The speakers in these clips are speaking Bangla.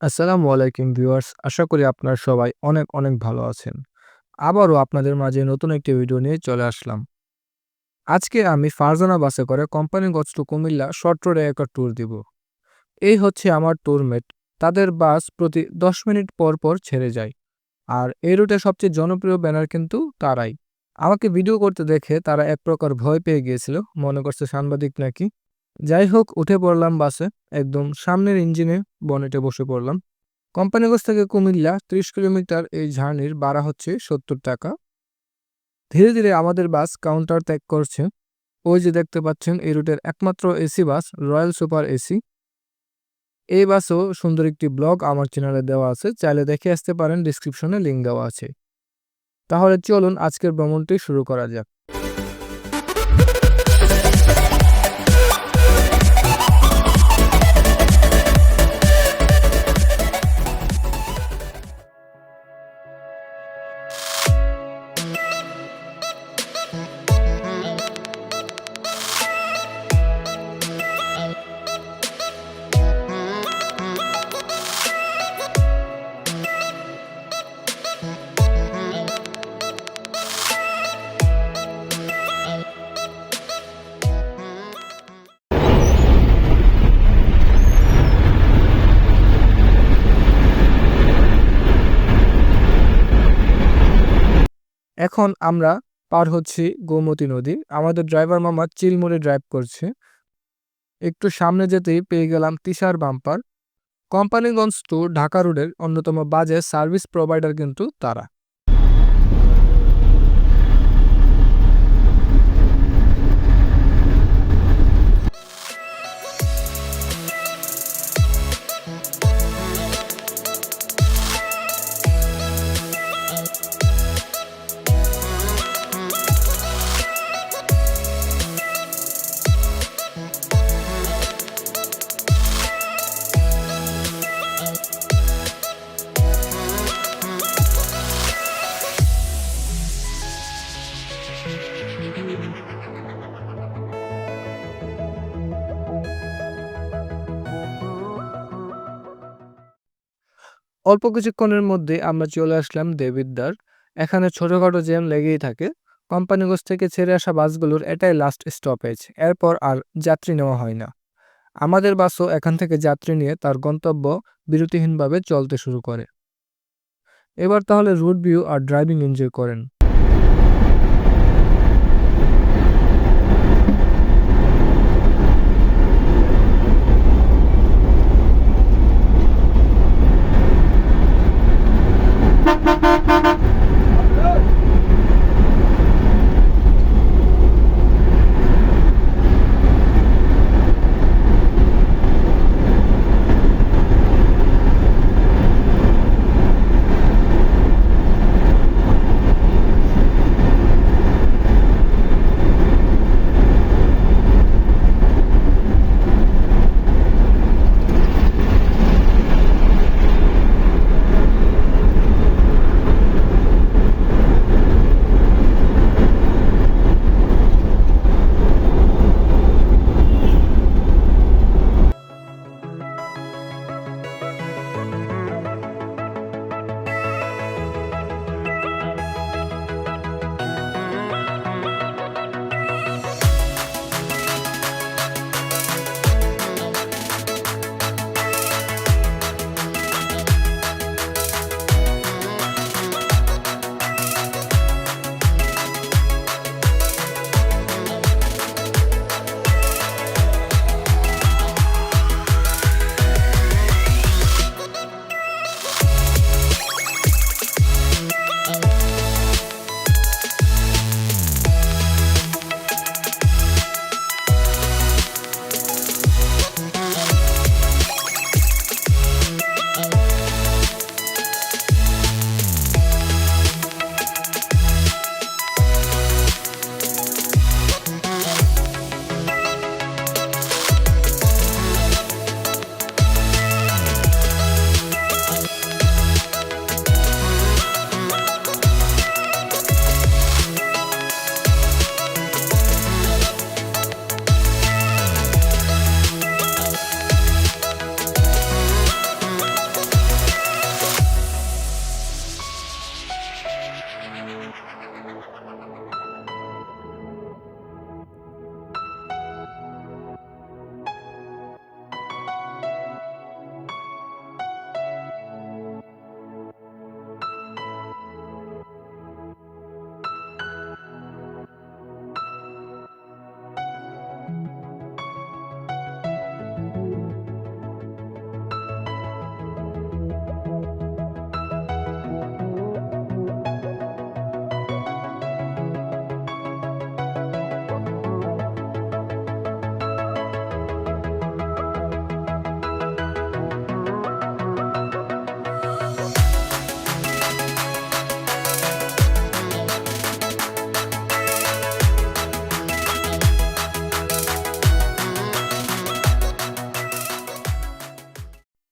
আসসালামু আলাইকুম ভিউয়ার্স। আশা করি আপনারা সবাই অনেক, অনেক ভালো আছেন। আবারও আপনাদের মাঝে নতুন একটি ভিডিও নিয়ে চলে আসলাম। আজকে আমি ফারজানা বাসে করে কোম্পানিগঞ্জ টু কুমিল্লা শর্ট রোডে একটা ট্যুর দিব। এই হচ্ছে আমার ট্যুরমেট। তাদের বাস প্রতি ১০ মিনিট পর, পর ছেড়ে যায়। আর এই রুটের সবচেয়ে জনপ্রিয় ব্যানার কিন্তু তারাই। আমাকে ভিডিও করতে দেখে তারা এক প্রকার ভয় পেয়ে গিয়েছিল। মনে করছে সাংবাদিক নাকি। যাই হোক উঠে পড়লাম বাসে। একদম সামনের ইঞ্জিনে বনেটে বসে পড়লাম। কোম্পানিগঞ্জ থেকে কুমিল্লা ৩০ কিলোমিটার এই জার্নির ভাড়া হচ্ছে ৳৭০। ধীরে, ধীরে আমাদের বাস কাউন্টার ত্যাগ করছে। ওই যে দেখতে পাচ্ছেন এই রুটের একমাত্র AC bus royal super AC. এই বাসেও সুন্দর একটি ব্লগ আমার চ্যানেলে দেওয়া আছে। চাইলে দেখে আসতে পারেন, ডেসক্রিপশনে লিংক দেওয়া আছে। তাহলে চলুন আজকের ভ্রমণটি শুরু করা যাক। এখন আমরা পার হচ্ছি গোমতী নদী। আমাদের ড্রাইভার মামা চিল মোডে ড্রাইভ করছে। একটু সামনে যেতেই পেয়ে গেলাম তিশার বাম্পার। কোম্পানিগঞ্জ টু ঢাকা রোডের অন্যতম বাজে সার্ভিস প্রোভাইডার কিন্তু তারা। অল্প কিছুক্ষণের মধ্যে আমরা চলে আসলাম দেবিদ্বার। এখানে ছোটখাটো জ্যাম লেগেই থাকে। কোম্পানিগঞ্জ থেকে ছেড়ে আসা বাসগুলোর এটাই লাস্ট স্টপেজ। এরপর আর যাত্রী নেওয়া হয় না। আমাদের বাসও এখান থেকে যাত্রী নিয়ে তার গন্তব্য বিরতিহীনভাবে চলতে শুরু করে। এবার তাহলে রুট ভিউ আর ড্রাইভিং এনজয় করেন।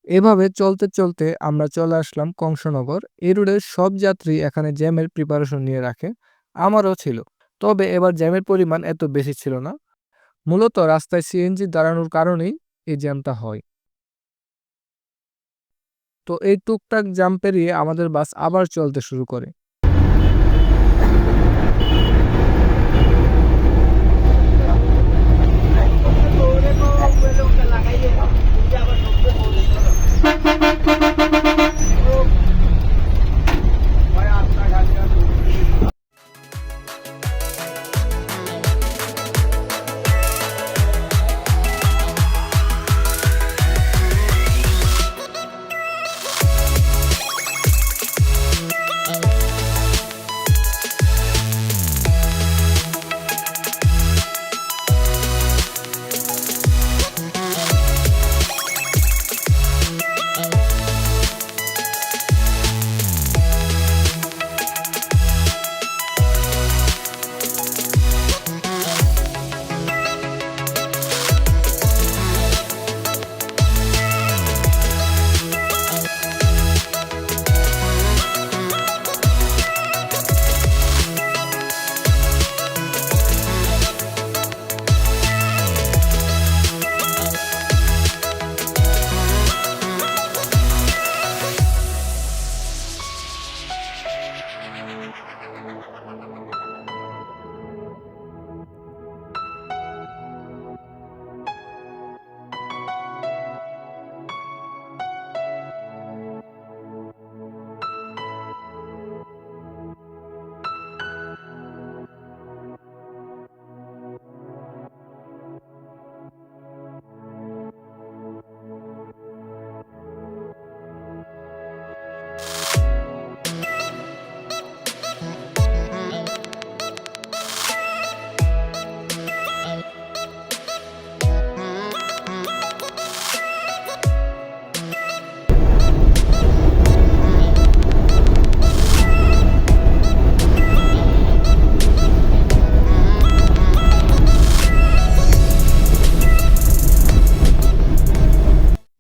এভাবে চলতে চলতে আমরা চলে আসলাম কংসনগর। এই রোডের সব যাত্রী এখানে জ্যামের প্রিপারেশন নিয়ে রাখে, আমারও ছিল। তবে এবার জ্যামের পরিমাণ এত বেশি ছিল না। মূলত রাস্তায় সিএনজি দাঁড়ানোর কারণেই এই জ্যামটা হয়। তো এই টুকটাক জ্যাম পেরিয়ে আমাদের বাস আবার চলতে শুরু করে।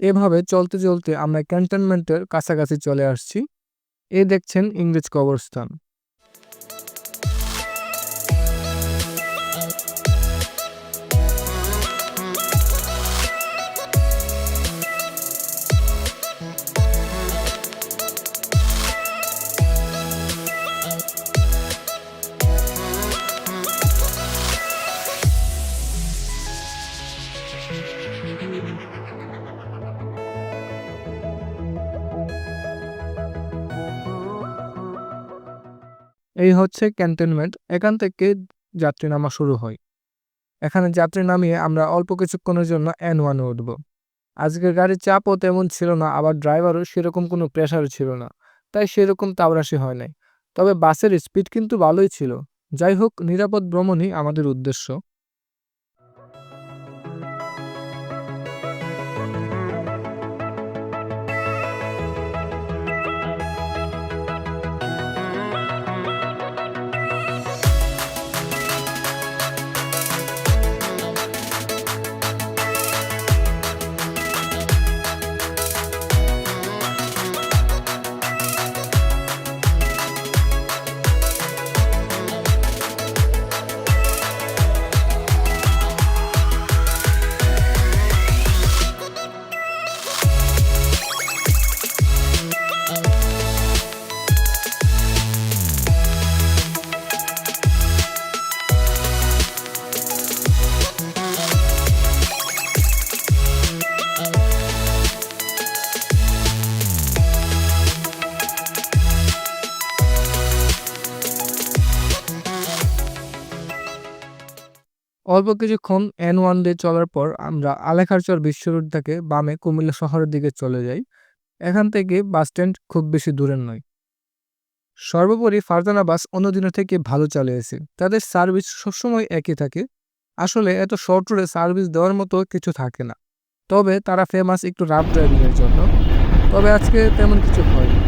এভাবে চলতে চলতে আমরা ক্যান্টনমেন্টের কাছাকাছি চলে আসছি। এই দেখছেন ইংরেজ কবরস্থান। এই হচ্ছে ক্যান্টনমেন্ট। এখান থেকে যাত্রী নামা শুরু হয়। এখানে যাত্রী নামিয়ে আমরা অল্প কিছুক্ষণের জন্য N1 এ উঠব। আজকের গাড়ির চাপও তেমন ছিল না, আবার ড্রাইভারও সেরকম কোনো প্রেশার ছিল না, তাই সেরকম তাড়াহুড়ো হয় নাই। তবে বাসের স্পিড কিন্তু ভালোই ছিল। যাই হোক, নিরাপদ ভ্রমণই আমাদের উদ্দেশ্য। অল্প কিছুক্ষণ N1 দিয়ে চলার পর আমরা আলেখারচর বিশ্ব রোড থেকে বামে কুমিল্লা শহরের দিকে চলে যাই। এখান থেকে বাসস্ট্যান্ড খুব বেশি দূরের নয়। সর্বোপরি ফারজানা বাস অন্যদিনের থেকে ভালো চালিয়েছে। তাদের সার্ভিস সবসময় একই থাকে। আসলে এত শর্ট রুটে সার্ভিস দেওয়ার মতো কিছু থাকে না। তবে তারা ফেমাস একটু রাফ ড্রাইভিংয়ের জন্য। তবে আজকে তেমন কিছু হয়নি।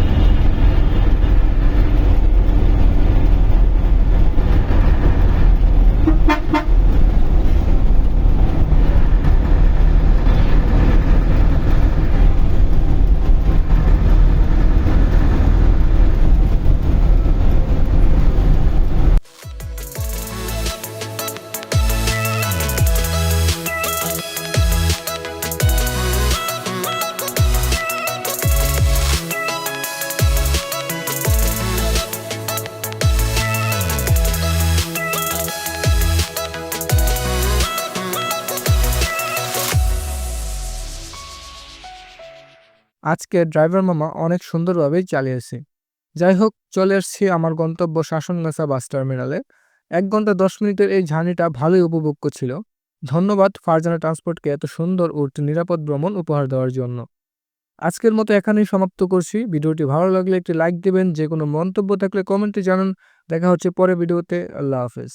বাসকে ড্রাইভার মামা অনেক সুন্দরভাবেই চালিয়েছে। যাই হোক, চলে এসেছি আমার গন্তব্য শাসনগাছা বাস টার্মিনালে। ১ ঘন্টা ১০ মিনিটের এই জার্নিটা ভালোই উপভোগ্য ছিল। ধন্যবাদ ফারজানা ট্রান্সপোর্টকে এত সুন্দর ও নিরাপদ ভ্রমণ উপহার দেওয়ার জন্য। আজকের মতো এখানেই সমাপ্ত করছি। ভিডিওটি ভালো লাগলে একটি লাইক দিবেন। যেকোনো মন্তব্য থাকলে কমেন্টে জানান। দেখা হচ্ছে পরের ভিডিওতে। আল্লাহ হাফেজ।